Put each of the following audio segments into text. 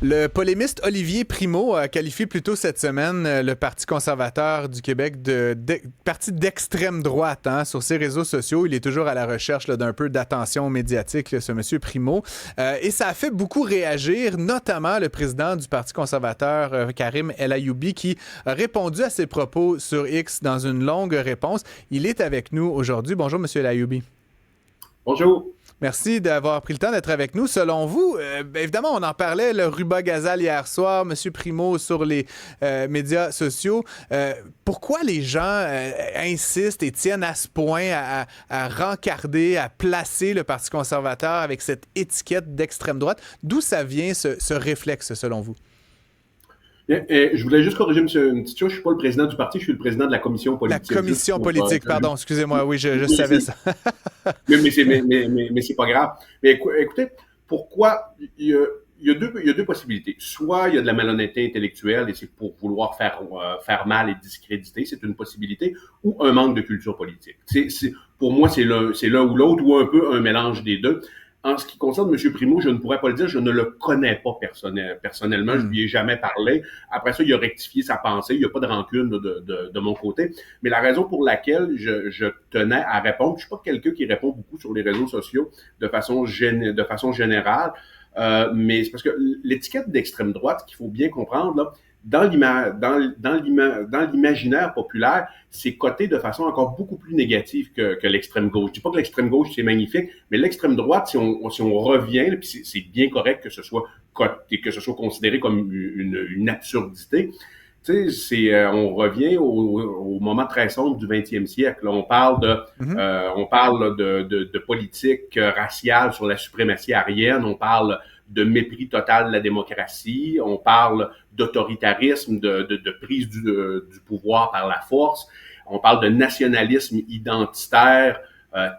Le polémiste Olivier Primo a qualifié plus tôt cette semaine le Parti conservateur du Québec de parti d'extrême droite sur ses réseaux sociaux. Il est toujours à la recherche d'un peu d'attention médiatique, ce monsieur Primo. Et ça a fait beaucoup réagir, notamment le président du Parti conservateur, Karim El Ayoubi, qui a répondu à ses propos sur X dans une longue réponse. Il est avec nous aujourd'hui. Bonjour, monsieur El Ayoubi. Bonjour. Merci d'avoir pris le temps d'être avec nous. Selon vous, évidemment, on en parlait, le Ruba Gazal hier soir, M. Primo sur les médias sociaux. Pourquoi les gens insistent et tiennent à ce point à rencarder, à placer le Parti conservateur avec cette étiquette d'extrême droite? D'où ça vient ce réflexe, selon vous? Je voulais juste corriger une petite chose. Je ne suis pas le président du parti, je suis le président de la commission politique. La commission politique, pardon, excusez-moi, oui, je oui, savais ça. mais c'est pas grave. Mais écoutez, pourquoi il y a deux possibilités. Soit il y a de la malhonnêteté intellectuelle et c'est pour vouloir faire mal et discréditer, c'est une possibilité, ou un manque de culture politique. Pour moi, c'est l'un ou l'autre, ou un peu un mélange des deux. En ce qui concerne M. Primo, je ne pourrais pas le dire, je ne le connais pas personnellement, je lui ai jamais parlé. Après ça, il a rectifié sa pensée, il n'y a pas de rancune de mon côté. Mais la raison pour laquelle je tenais à répondre, je suis pas quelqu'un qui répond beaucoup sur les réseaux sociaux de façon générale, mais c'est parce que l'étiquette d'extrême droite, qu'il faut bien comprendre, là, dans l'imaginaire populaire, c'est coté de façon encore beaucoup plus négative que l'extrême gauche. Je dis pas que l'extrême gauche, c'est magnifique, mais l'extrême droite, si on revient, puis c'est bien correct que ce soit coté, que ce soit considéré comme une absurdité. Tu sais, on revient au moment très sombre du 20e siècle. Là, on parle de politique raciale sur la suprématie aryenne. On parle de mépris total de la démocratie. On parle d'autoritarisme, de prise du pouvoir par la force. On parle de nationalisme identitaire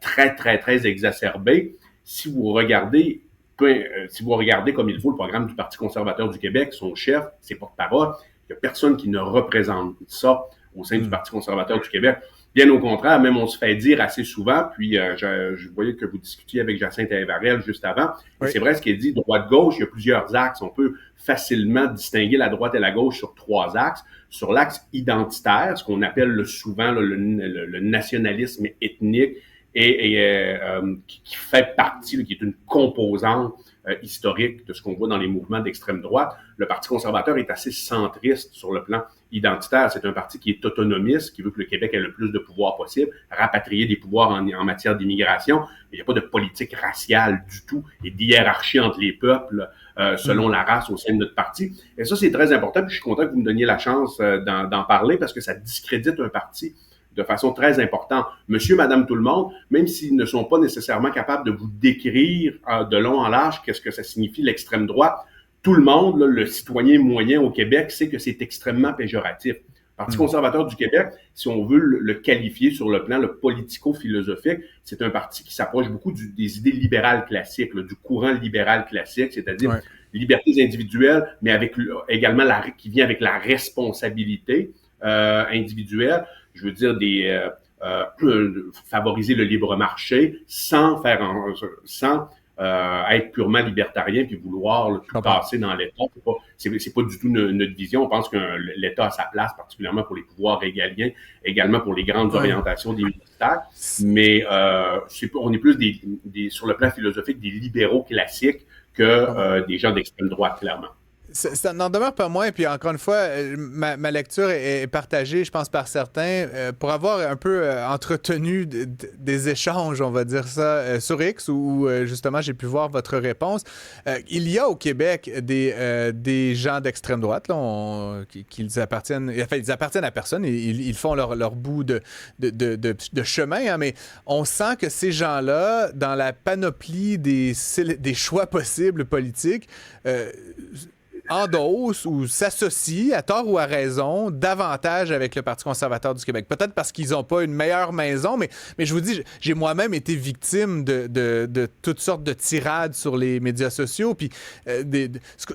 très, très, très exacerbé. Si vous regardez comme il faut le programme du Parti conservateur du Québec, son chef, ses porte-parole, il n'y a personne qui ne représente ça au sein du Parti conservateur du Québec. Bien au contraire, même on se fait dire assez souvent, puis je voyais que vous discutiez avec Jacinthe Avarel juste avant, oui. Et c'est vrai ce qu'il dit, droite-gauche, il y a plusieurs axes. On peut facilement distinguer la droite et la gauche sur trois axes. Sur l'axe identitaire, ce qu'on appelle souvent le nationalisme ethnique, qui fait partie, qui est une composante historique de ce qu'on voit dans les mouvements d'extrême droite. Le Parti conservateur est assez centriste sur le plan identitaire. C'est un parti qui est autonomiste, qui veut que le Québec ait le plus de pouvoir possible, rapatrier des pouvoirs en matière d'immigration. Il n'y a pas de politique raciale du tout et d'hiérarchie entre les peuples selon la race au sein de notre parti. Et ça, c'est très important. Puis je suis content que vous me donniez la chance d'en parler parce que ça discrédite un parti de façon très importante. Monsieur, madame, tout le monde, même s'ils ne sont pas nécessairement capables de vous décrire de long en large qu'est-ce que ça signifie l'extrême droite, tout le monde, là, le citoyen moyen au Québec, sait que c'est extrêmement péjoratif. Le Parti conservateur du Québec, si on veut le qualifier sur le plan politico-philosophique, c'est un parti qui s'approche beaucoup des idées libérales classiques, du courant libéral classique, c'est-à-dire libertés individuelles, mais également qui vient avec la responsabilité individuelle. Je veux dire favoriser le libre marché sans être purement libertarien puis vouloir tout casser dans l'État. C'est pas du tout notre vision. On pense que l'État a sa place, particulièrement pour les pouvoirs régaliens, également pour les grandes orientations des ministères. Mais on est plus sur le plan philosophique des libéraux classiques que des gens d'extrême droite, clairement. Ça n'en demeure pas moins, puis encore une fois, ma lecture est partagée, je pense, par certains, pour avoir un peu entretenu des échanges, on va dire ça, sur X, où justement j'ai pu voir votre réponse. Il y a au Québec des gens d'extrême droite, là, ils appartiennent à personne, ils font leur bout de chemin, mais on sent que ces gens-là, dans la panoplie des choix possibles politiques, endossent ou s'associent, à tort ou à raison, davantage avec le Parti conservateur du Québec. Peut-être parce qu'ils n'ont pas une meilleure maison, mais je vous dis, j'ai moi-même été victime de toutes sortes de tirades sur les médias sociaux, puis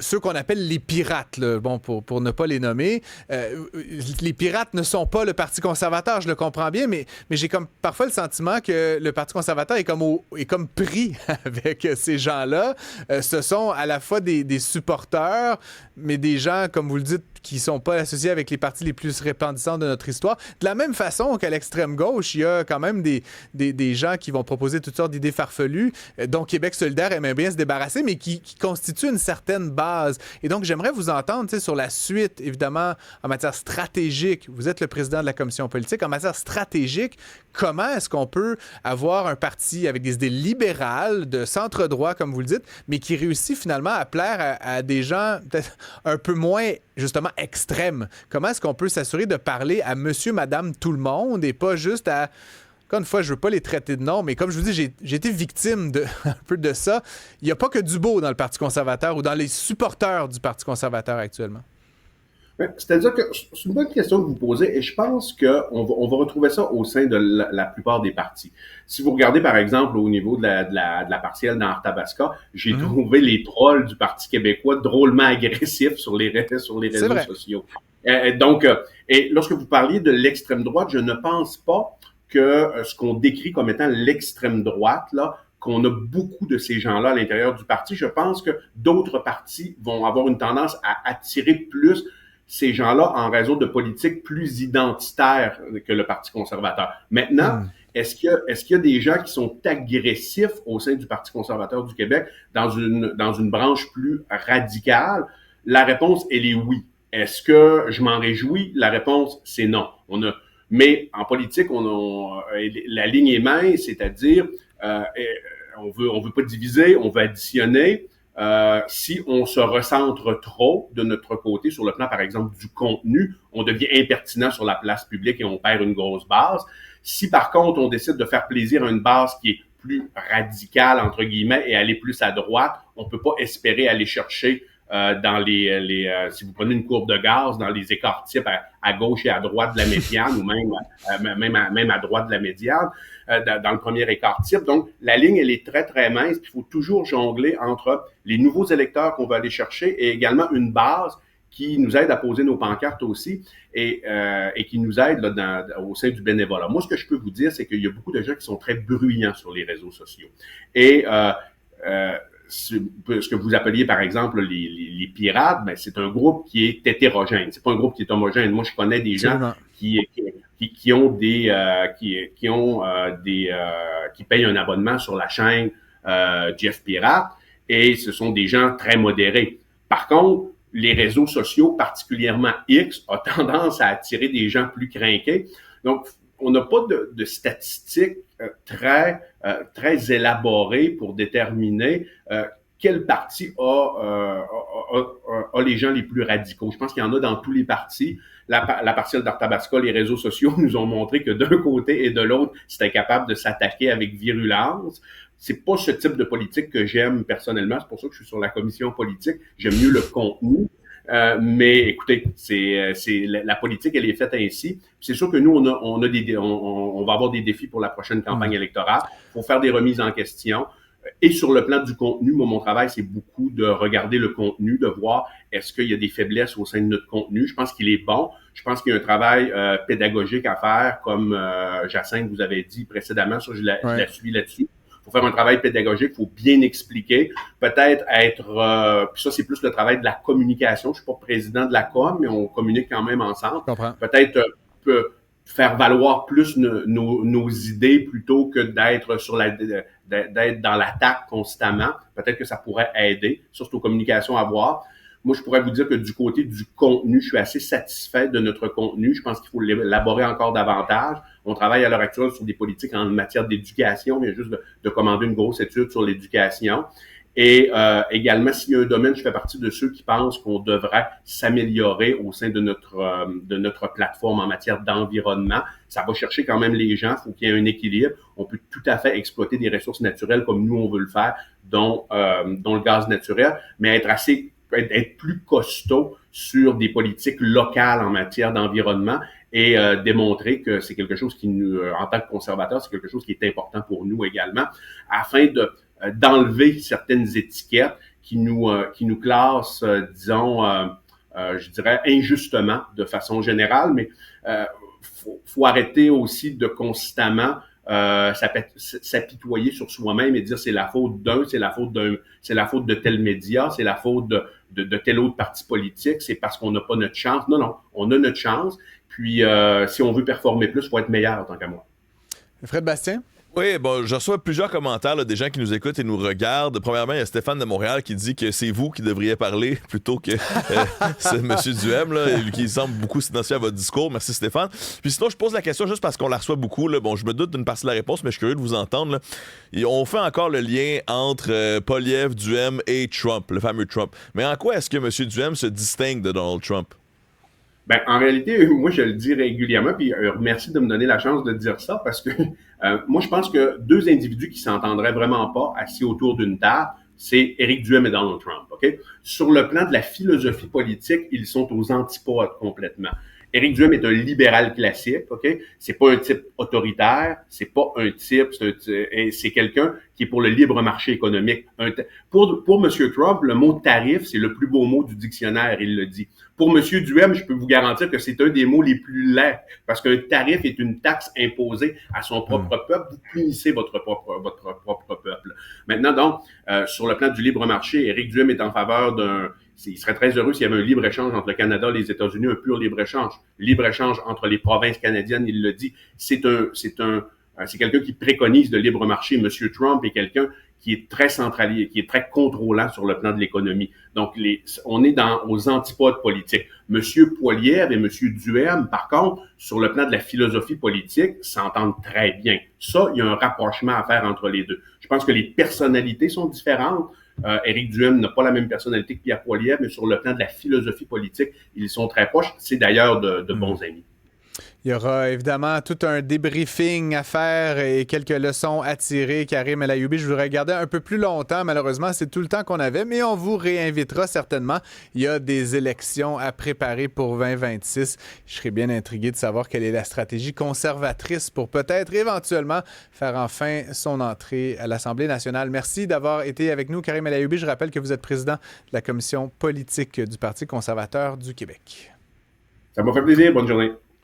ceux qu'on appelle les pirates, là, bon, pour ne pas les nommer. Les pirates ne sont pas le Parti conservateur, je le comprends bien, mais j'ai comme parfois le sentiment que le Parti conservateur est comme pris avec ces gens-là. Ce sont à la fois des supporters, mais des gens, comme vous le dites, qui ne sont pas associés avec les partis les plus répandissants de notre histoire. De la même façon qu'à l'extrême gauche, il y a quand même des gens qui vont proposer toutes sortes d'idées farfelues, dont Québec solidaire aimerait bien se débarrasser, mais qui constituent une certaine base. Et donc, j'aimerais vous entendre sur la suite, évidemment, en matière stratégique. Vous êtes le président de la commission politique. En matière stratégique, comment est-ce qu'on peut avoir un parti avec des idées libérales, de centre-droit, comme vous le dites, mais qui réussit finalement à plaire à des gens peut-être un peu moins, justement, extrêmes? Comment est-ce qu'on peut s'assurer de parler à monsieur, madame, tout le monde et pas juste à... Encore une fois, je veux pas les traiter de nom, mais comme je vous dis, j'ai été victime un peu de ça. Il n'y a pas que du beau dans le Parti conservateur ou dans les supporters du Parti conservateur actuellement. C'est-à-dire que c'est une bonne question que vous posez et je pense qu'on va retrouver ça au sein de la plupart des partis. Si vous regardez, par exemple, au niveau de la partielle dans Arthabasca, j'ai trouvé les trolls du Parti québécois drôlement agressifs sur les réseaux sociaux. Et lorsque vous parliez de l'extrême droite, je ne pense pas que ce qu'on décrit comme étant l'extrême droite, là, qu'on a beaucoup de ces gens-là à l'intérieur du parti. Je pense que d'autres partis vont avoir une tendance à attirer plus ces gens-là en raison de politiques plus identitaires que le Parti conservateur. Maintenant, est-ce qu'il y a des gens qui sont agressifs au sein du Parti conservateur du Québec dans une branche plus radicale? La réponse, elle est oui. Est-ce que je m'en réjouis? La réponse, c'est non. Mais en politique, la ligne est mince, c'est-à-dire on veut pas diviser, on veut additionner. Si on se recentre trop de notre côté sur le plan, par exemple, du contenu, on devient impertinent sur la place publique et on perd une grosse base. Si, par contre, on décide de faire plaisir à une base qui est plus radicale, entre guillemets, et aller plus à droite, on peut pas espérer aller chercher dans si vous prenez une courbe de gaz, dans les écarts types à gauche et à droite de la médiane, ou même à droite de la médiane, dans le premier écart type. Donc, la ligne, elle est très, très mince, puis il faut toujours jongler entre les nouveaux électeurs qu'on va aller chercher et également une base qui nous aide à poser nos pancartes aussi et qui nous aide là, au sein du bénévolat. Moi, ce que je peux vous dire, c'est qu'il y a beaucoup de gens qui sont très bruyants sur les réseaux sociaux. Et ce que vous appeliez, par exemple, les pirates, ben, c'est un groupe qui est hétérogène. C'est pas un groupe qui est homogène. Moi, je connais des gens qui payent un abonnement sur la chaîne Jeff Pirate et ce sont des gens très modérés. Par contre, les réseaux sociaux, particulièrement X, ont tendance à attirer des gens plus crinqués. Donc, on n'a pas de statistiques très élaborées pour déterminer quel parti a les gens les plus radicaux. Je pense qu'il y en a dans tous les partis. La partielle d'Arthabasca, les réseaux sociaux nous ont montré que d'un côté et de l'autre, c'était capable de s'attaquer avec virulence. C'est pas ce type de politique que j'aime personnellement. C'est pour ça que je suis sur la commission politique. J'aime mieux le contenu. Mais écoutez, la politique, elle est faite ainsi. C'est sûr que nous, on va avoir des défis pour la prochaine campagne électorale. Il faut faire des remises en question. Et sur le plan du contenu, moi, mon travail, c'est beaucoup de regarder le contenu, de voir est-ce qu'il y a des faiblesses au sein de notre contenu. Je pense qu'il est bon. Je pense qu'il y a un travail pédagogique à faire, comme Jacinthe vous avait dit précédemment. Ça, je la suis là-dessus. Il faut faire un travail pédagogique, il faut bien expliquer, peut-être puis ça, c'est plus le travail de la communication. Je suis pas président de la com, mais on communique quand même ensemble. Peut-être faire valoir plus nos idées plutôt que d'être d'être dans l'attaque constamment. Peut-être que ça pourrait aider, surtout aux communications à voir. Moi, je pourrais vous dire que du côté du contenu, je suis assez satisfait de notre contenu. Je pense qu'il faut l'élaborer encore davantage. On travaille à l'heure actuelle sur des politiques en matière d'éducation. Il y a juste de commander une grosse étude sur l'éducation. Et également, s'il y a un domaine, je fais partie de ceux qui pensent qu'on devrait s'améliorer au sein de notre plateforme en matière d'environnement. Ça va chercher quand même les gens. Il faut qu'il y ait un équilibre. On peut tout à fait exploiter des ressources naturelles comme nous, on veut le faire, dont le gaz naturel, mais être assez être plus costaud sur des politiques locales en matière d'environnement et démontrer que c'est quelque chose qui nous, en tant que conservateurs, c'est quelque chose qui est important pour nous également, afin d'enlever certaines étiquettes qui nous classent, disons, je dirais injustement de façon générale, mais faut arrêter aussi de constamment s'apitoyer sur soi-même et dire c'est la faute d'un, c'est la faute de tel média, c'est la faute de tel autre parti politique, c'est parce qu'on n'a pas notre chance. Non, on a notre chance. Puis si on veut performer plus, il faut être meilleur, tant qu'à moi. Fred Bastien? Oui, bon, je reçois plusieurs commentaires là, des gens qui nous écoutent et nous regardent. Premièrement, il y a Stéphane de Montréal qui dit que c'est vous qui devriez parler plutôt que c'est M. Duhem, là, qui semble beaucoup s'identifier à votre discours. Merci Stéphane. Puis sinon, je pose la question juste parce qu'on la reçoit beaucoup. Là. Bon, je me doute d'une partie de la réponse, mais je suis curieux de vous entendre. Là. Et on fait encore le lien entre Poilievre, Duhem et Trump, le fameux Trump. Mais en quoi est-ce que M. Duhem se distingue de Donald Trump? Ben, en réalité, moi, je le dis régulièrement, puis merci de me donner la chance de dire ça, parce que moi, je pense que deux individus qui s'entendraient vraiment pas assis autour d'une table, c'est Éric Duhem et Donald Trump, OK? Sur le plan de la philosophie politique, ils sont aux antipodes complètement. Éric Duhem est un libéral classique, OK? C'est pas un type autoritaire, c'est quelqu'un qui est pour le libre marché économique. Pour M. Trump, le mot tarif, c'est le plus beau mot du dictionnaire, il le dit. Pour M. Duhem, je peux vous garantir que c'est un des mots les plus laids, parce qu'un tarif est une taxe imposée à son propre peuple. Vous punissez votre propre peuple. Maintenant, donc, sur le plan du libre marché, Éric Duhem est en faveur il serait très heureux s'il y avait un libre-échange entre le Canada et les États-Unis, un pur libre-échange. Libre-échange entre les provinces canadiennes, il le dit. C'est quelqu'un qui préconise le libre marché. Monsieur Trump est quelqu'un qui est très centralisé, qui est très contrôlant sur le plan de l'économie. Donc, on est aux antipodes politiques. Monsieur Poilievre et Monsieur Duhem, par contre, sur le plan de la philosophie politique, s'entendent très bien. Ça, il y a un rapprochement à faire entre les deux. Je pense que les personnalités sont différentes. Éric Duhem n'a pas la même personnalité que Pierre Poilievre, mais sur le plan de la philosophie politique, ils sont très proches. C'est d'ailleurs de bons amis. Il y aura évidemment tout un débriefing à faire et quelques leçons à tirer. Karim El Ayoumi, je voudrais garder un peu plus longtemps. Malheureusement, c'est tout le temps qu'on avait, mais on vous réinvitera certainement. Il y a des élections à préparer pour 2026. Je serais bien intrigué de savoir quelle est la stratégie conservatrice pour peut-être éventuellement faire enfin son entrée à l'Assemblée nationale. Merci d'avoir été avec nous, Karim El Ayoumi. Je rappelle que vous êtes président de la commission politique du Parti conservateur du Québec. Ça m'a fait plaisir. Bonne journée.